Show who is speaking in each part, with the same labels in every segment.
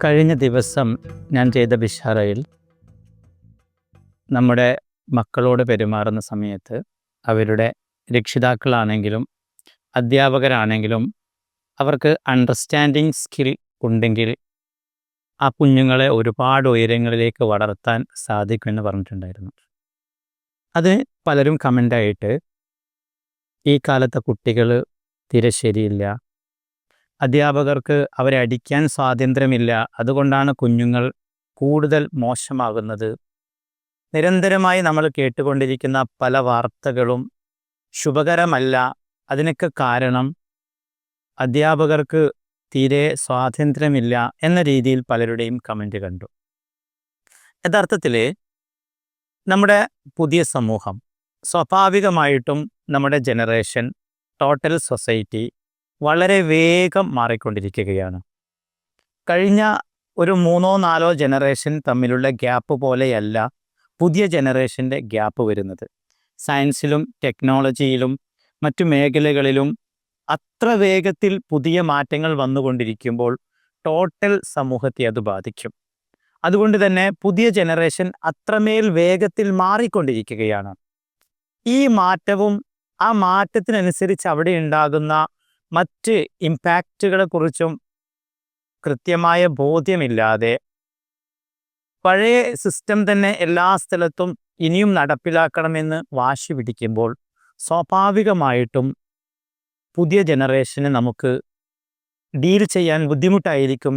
Speaker 1: കഴിഞ്ഞ ദിവസം ഞാൻ ചെയ്ത ബിഷാറയിൽ നമ്മുടെ മക്കളോട് പെരുമാറുന്ന സമയത്ത് അവരുടെ രക്ഷിതാക്കളാണെങ്കിലും അധ്യാപകരാണെങ്കിലും അവർക്ക് അണ്ടർസ്റ്റാൻഡിങ് സ്കിൽ ഉണ്ടെങ്കിൽ ആ കുഞ്ഞുങ്ങളെ ഒരുപാട് ഉയരങ്ങളിലേക്ക് വളർത്താൻ സാധിക്കുമെന്ന് പറഞ്ഞിട്ടുണ്ടായിരുന്നു. അത് പലരും കമൻ്റായിട്ട് ഈ കാലത്തെ കുട്ടികൾ തീരെ ശരിയില്ല, അധ്യാപകർക്ക് അവരെ അടിക്കാൻ സ്വാതന്ത്ര്യമില്ല, അതുകൊണ്ടാണ് കുഞ്ഞുങ്ങൾ കൂടുതൽ മോശമാകുന്നത്. നിരന്തരമായി നമ്മൾ കേട്ടുകൊണ്ടിരിക്കുന്ന പല വാർത്തകളും ശുഭകരമല്ല. അതിനൊക്കെ കാരണം അധ്യാപകർക്ക് തീരെ സ്വാതന്ത്ര്യമില്ല എന്ന രീതിയിൽ പലരുടെയും കമൻ്റ് കണ്ടു. യഥാർത്ഥത്തിൽ നമ്മുടെ പുതിയ സമൂഹം സ്വാഭാവികമായിട്ടും നമ്മുടെ ജനറേഷൻ, ടോട്ടൽ സൊസൈറ്റി വളരെ വേഗം മാറിക്കൊണ്ടിരിക്കുകയാണ്. കഴിഞ്ഞ ഒരു 3-4 ജനറേഷൻ തമ്മിലുള്ള ഗ്യാപ്പ് പോലെയല്ല പുതിയ ജനറേഷൻ്റെ ഗ്യാപ്പ് വരുന്നത്. സയൻസിലും ടെക്നോളജിയിലും മറ്റു മേഖലകളിലും അത്ര വേഗത്തിൽ പുതിയ മാറ്റങ്ങൾ വന്നുകൊണ്ടിരിക്കുമ്പോൾ ടോട്ടൽ സമൂഹത്തെ അത് ബാധിക്കും. അതുകൊണ്ട് തന്നെ പുതിയ ജനറേഷൻ അത്രമേൽ വേഗത്തിൽ മാറിക്കൊണ്ടിരിക്കുകയാണ്. ഈ മാറ്റവും ആ മാറ്റത്തിനനുസരിച്ച് അവിടെ ഉണ്ടാകുന്ന മറ്റ് ഇമ്പാക്റ്റുകളെക്കുറിച്ചും കൃത്യമായ ബോധ്യമില്ലാതെ പഴയ സിസ്റ്റം തന്നെ എല്ലാ സ്ഥലത്തും ഇനിയും നടപ്പിലാക്കണമെന്ന് വാശി പിടിക്കുമ്പോൾ സ്വാഭാവികമായിട്ടും പുതിയ ജനറേഷന് നമുക്ക് ഡീൽ ചെയ്യാൻ ബുദ്ധിമുട്ടായിരിക്കും.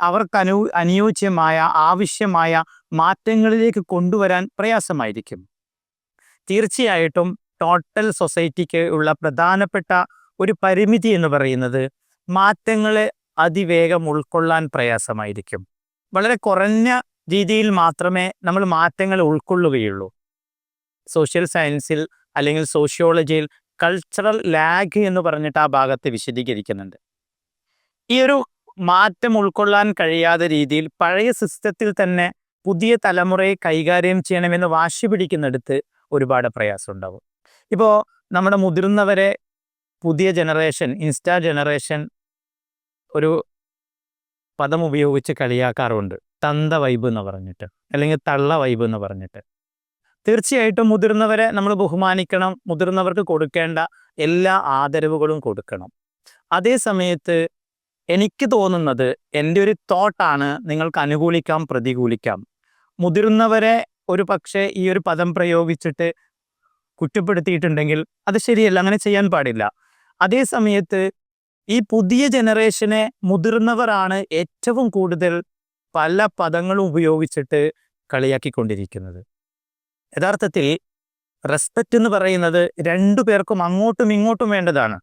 Speaker 1: അവർക്ക് അനുയോജ്യമായ ആവശ്യമായ മാറ്റങ്ങളിലേക്ക് കൊണ്ടുവരാൻ പ്രയാസമായിരിക്കും. തീർച്ചയായിട്ടും ടോട്ടൽ സൊസൈറ്റിക്ക് ഉള്ള പ്രധാനപ്പെട്ട ഒരു പരിമിതി എന്ന് പറയുന്നത് മാറ്റങ്ങളെ അതിവേഗം ഉൾക്കൊള്ളാൻ പ്രയാസമായിരിക്കും. വളരെ കുറഞ്ഞ രീതിയിൽ മാത്രമേ നമ്മൾ മാറ്റങ്ങൾ ഉൾക്കൊള്ളുകയുള്ളൂ. സോഷ്യൽ സയൻസിൽ അല്ലെങ്കിൽ സോഷ്യോളജിയിൽ കൾച്ചറൽ ലാഗ് എന്ന് പറഞ്ഞിട്ട് ആ ഭാഗത്ത് വിശദീകരിക്കുന്നുണ്ട്. ഈ ഒരു മാറ്റം ഉൾക്കൊള്ളാൻ കഴിയാത്ത രീതിയിൽ പഴയ സിസ്റ്റത്തിൽ തന്നെ പുതിയ തലമുറയെ കൈകാര്യം ചെയ്യണമെന്ന് വാശി പിടിക്കുന്നിടത്ത് ഒരുപാട് പ്രയാസം ഉണ്ടാവും. ഇപ്പോൾ നമ്മുടെ മുതിർന്നവരെ പുതിയ ജനറേഷൻ, ഇൻസ്റ്റാ ജനറേഷൻ ഒരു പദം ഉപയോഗിച്ച് കളിയാക്കാറുണ്ട്, തന്ത വൈബ് എന്ന് പറഞ്ഞിട്ട്, അല്ലെങ്കിൽ തള്ള വൈബ് എന്ന് പറഞ്ഞിട്ട്. തീർച്ചയായിട്ടും മുതിർന്നവരെ നമ്മൾ ബഹുമാനിക്കണം, മുതിർന്നവർക്ക് കൊടുക്കേണ്ട എല്ലാ ആദരവുകളും കൊടുക്കണം. അതേ സമയത്ത് എനിക്ക് തോന്നുന്നത്, എൻ്റെ ഒരു തോട്ടാണ്, നിങ്ങൾക്ക് അനുകൂലിക്കാം പ്രതികൂലിക്കാം. മുതിർന്നവരെ ഒരു പക്ഷേ ഈ ഒരു പദം പ്രയോഗിച്ചിട്ട് കുറ്റപ്പെടുത്തിയിട്ടുണ്ടെങ്കിൽ അത് ശരിയല്ല, അങ്ങനെ ചെയ്യാൻ പാടില്ല. അതേ സമയത്ത് ഈ പുതിയ ജനറേഷനെ മുതിർന്നവരാണ് ഏറ്റവും കൂടുതൽ പല പദങ്ങളും ഉപയോഗിച്ചിട്ട് കളിയാക്കിക്കൊണ്ടിരിക്കുന്നത്. യഥാർത്ഥത്തിൽ റെസ്പെക്റ്റ് എന്ന് പറയുന്നത് രണ്ടു പേർക്കും അങ്ങോട്ടും ഇങ്ങോട്ടും വേണ്ടതാണ്.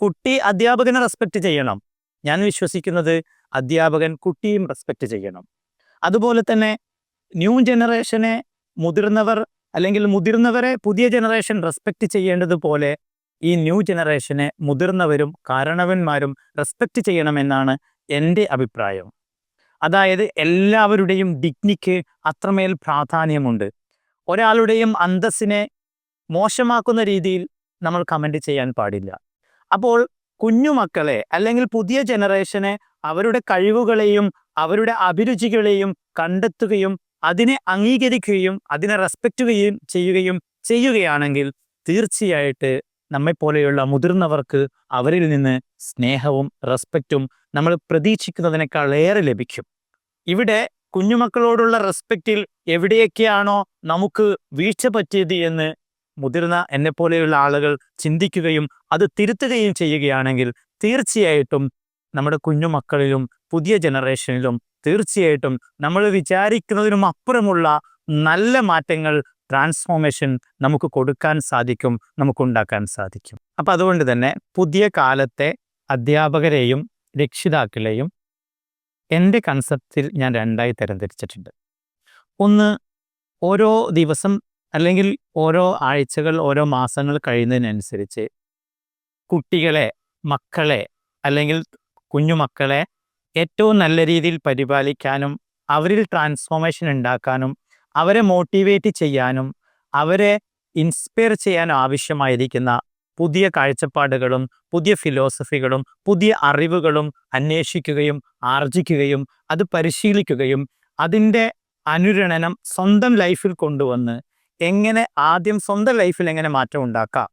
Speaker 1: കുട്ടി അധ്യാപകനെ റെസ്പെക്റ്റ് ചെയ്യണം. ഞാൻ വിശ്വസിക്കുന്നത് അധ്യാപകൻ കുട്ടിയും റെസ്പെക്റ്റ് ചെയ്യണം. അതുപോലെ തന്നെ ന്യൂ ജനറേഷനെ മുതിർന്നവർ അല്ലെങ്കിൽ മുതിർന്നവരെ പുതിയ ജനറേഷൻ റെസ്പെക്റ്റ് ചെയ്യേണ്ടതുപോലെ ഈ ന്യൂ ജനറേഷനെ മുതിർന്നവരും കാരണവന്മാരും റെസ്പെക്റ്റ് ചെയ്യണമെന്നാണ് എൻ്റെ അഭിപ്രായം. അതായത് എല്ലാവരുടെയും ഡിഗ്നിക്ക് അത്രമേൽ പ്രാധാന്യമുണ്ട്. ഒരാളുടെയും അന്തസ്സിനെ മോശമാക്കുന്ന രീതിയിൽ നമ്മൾ കമൻ്റ് ചെയ്യാൻ പാടില്ല. അപ്പോൾ കുഞ്ഞുമക്കളെ അല്ലെങ്കിൽ പുതിയ ജനറേഷനെ അവരുടെ കഴിവുകളെയും അവരുടെ അഭിരുചികളെയും കണ്ടെത്തുകയും അതിനെ അംഗീകരിക്കുകയും അതിനെ റെസ്പെക്റ്റ് ചെയ്യുകയാണെങ്കിൽ തീർച്ചയായിട്ട് നമ്മെപ്പോലെയുള്ള മുതിർന്നവർക്ക് അവരിൽ നിന്ന് സ്നേഹവും റെസ്പെക്റ്റും നമ്മൾ പ്രതീക്ഷിക്കുന്നതിനേക്കാൾ ഏറെ ലഭിക്കും. ഇവിടെ കുഞ്ഞുമക്കളോടുള്ള റെസ്പെക്റ്റിൽ എവിടെയൊക്കെയാണോ നമുക്ക് വീഴ്ച പറ്റിയത് എന്ന് മുതിർന്ന എന്നെപ്പോലെയുള്ള ആളുകൾ ചിന്തിക്കുകയും അത് തിരുത്തുകയും ചെയ്യുകയാണെങ്കിൽ തീർച്ചയായിട്ടും നമ്മുടെ കുഞ്ഞുമക്കളിലും പുതിയ ജനറേഷനിലും തീർച്ചയായിട്ടും നമ്മൾ വിചാരിക്കുന്നതിനും അപ്പുറമുള്ള നല്ല മാറ്റങ്ങൾ, ട്രാൻസ്ഫോർമേഷൻ നമുക്ക് കൊടുക്കാൻ സാധിക്കും, നമുക്കുണ്ടാക്കാൻ സാധിക്കും. അപ്പം അതുകൊണ്ട് തന്നെ പുതിയ കാലത്തെ അധ്യാപകരെയും രക്ഷിതാക്കളെയും എൻ്റെ കൺസെപ്റ്റിൽ ഞാൻ രണ്ടായി തരംതിരിച്ചിട്ടുണ്ട്. ഒന്ന്, ഓരോ ദിവസം അല്ലെങ്കിൽ ഓരോ ആഴ്ചകൾ, ഓരോ മാസങ്ങൾ കഴിയുന്നതിനനുസരിച്ച് കുട്ടികളെ, മക്കളെ അല്ലെങ്കിൽ കുഞ്ഞുമക്കളെ ഏറ്റവും നല്ല രീതിയിൽ പരിപാലിക്കാനും അവരിൽ ട്രാൻസ്ഫോർമേഷൻ ഉണ്ടാക്കാനും അവരെ മോട്ടിവേറ്റ് ചെയ്യാനും അവരെ ഇൻസ്പയർ ചെയ്യാനും ആവശ്യമായിരിക്കുന്ന പുതിയ കാഴ്ചപ്പാടുകളും പുതിയ ഫിലോസഫികളും പുതിയ അറിവുകളും അന്വേഷിക്കുകയും ആർജിക്കുകയും അത് പരിശീലിക്കുകയും അതിൻ്റെ അനുരണനം സ്വന്തം ലൈഫിൽ കൊണ്ടുവന്ന് എങ്ങനെ ആദ്യം സ്വന്തം ലൈഫിൽ എങ്ങനെ മാറ്റം ഉണ്ടാക്കാം,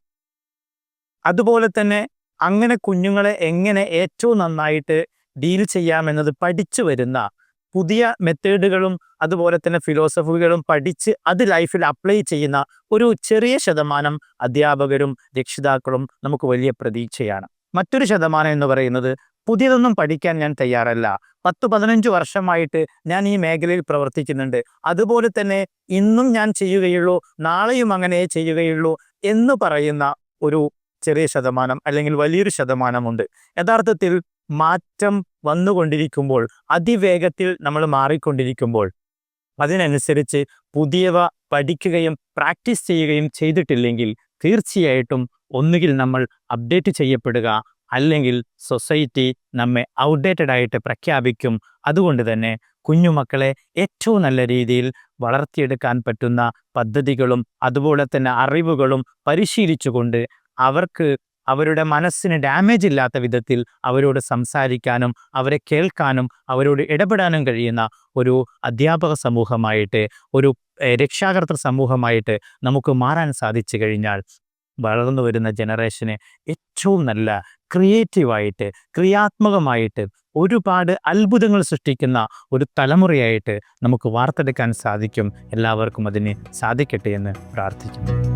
Speaker 1: അതുപോലെ തന്നെ അങ്ങനെ കുഞ്ഞുങ്ങളെ എങ്ങനെ ഏറ്റവും നന്നായിട്ട് ഡീൽ ചെയ്യാമെന്നത് പഠിച്ചു വരുന്ന പുതിയ മെത്തേഡുകളും അതുപോലെ തന്നെ ഫിലോസഫികളും പഠിച്ച് അത് ലൈഫിൽ അപ്ലൈ ചെയ്യുന്ന ഒരു ചെറിയ ശതമാനം അധ്യാപകരും രക്ഷിതാക്കളും നമുക്ക് വലിയ പ്രതീക്ഷയാണ്. മറ്റൊരു ശതമാനം എന്ന് പറയുന്നത് പുതിയതൊന്നും പഠിക്കാൻ ഞാൻ തയ്യാറല്ല, 10-15 വർഷമായിട്ട് ഞാൻ ഈ മേഖലയിൽ പ്രവർത്തിക്കുന്നുണ്ട്, അതുപോലെ തന്നെ ഇന്നും ഞാൻ ചെയ്യുകയുള്ളൂ, നാളെയും അങ്ങനെ ചെയ്യുകയുള്ളൂ എന്ന് പറയുന്ന ഒരു ചെറിയ ശതമാനം അല്ലെങ്കിൽ വലിയൊരു ശതമാനമുണ്ട്. യഥാർത്ഥത്തിൽ മാറ്റം വന്നുകൊണ്ടിരിക്കുമ്പോൾ, അതിവേഗത്തിൽ നമ്മൾ മാറിക്കൊണ്ടിരിക്കുമ്പോൾ അതിനനുസരിച്ച് പുതിയവ പഠിക്കുകയും പ്രാക്ടീസ് ചെയ്യുകയും ചെയ്തിട്ടില്ലെങ്കിൽ തീർച്ചയായിട്ടും ഒന്നുകിൽ നമ്മൾ അപ്ഡേറ്റ് ചെയ്യപ്പെടുക, അല്ലെങ്കിൽ സൊസൈറ്റി നമ്മെ ഔട്ട്ഡേറ്റഡ് ആയിട്ട് പ്രഖ്യാപിക്കും. അതുകൊണ്ട് തന്നെ കുഞ്ഞുമക്കളെ ഏറ്റവും നല്ല രീതിയിൽ വളർത്തിയെടുക്കാൻ പറ്റുന്ന പദ്ധതികളും അതുപോലെ തന്നെ അറിവുകളും പരിശീലിച്ചുകൊണ്ട് അവർക്ക് അവരുടെ മനസ്സിന് ഡാമേജ് ഇല്ലാത്ത വിധത്തിൽ അവരോട് സംസാരിക്കാനും അവരെ കേൾക്കാനും അവരോട് ഇടപെടാനും കഴിയുന്ന ഒരു അധ്യാപക സമൂഹമായിട്ട്, ഒരു രക്ഷാകർതൃ സമൂഹമായിട്ട് നമുക്ക് മാറാൻ സാധിച്ചു കഴിഞ്ഞാൽ വളർന്നു വരുന്ന ജനറേഷന് ഏറ്റവും നല്ല ക്രിയേറ്റീവായിട്ട് ക്രിയാത്മകമായിട്ട് ഒരുപാട് അത്ഭുതങ്ങൾ സൃഷ്ടിക്കുന്ന ഒരു തലമുറയായിട്ട് നമുക്ക് വാർത്തെടുക്കാൻ സാധിക്കും. എല്ലാവർക്കും അതിന് സാധിക്കട്ടെ എന്ന് പ്രാർത്ഥിക്കുന്നു.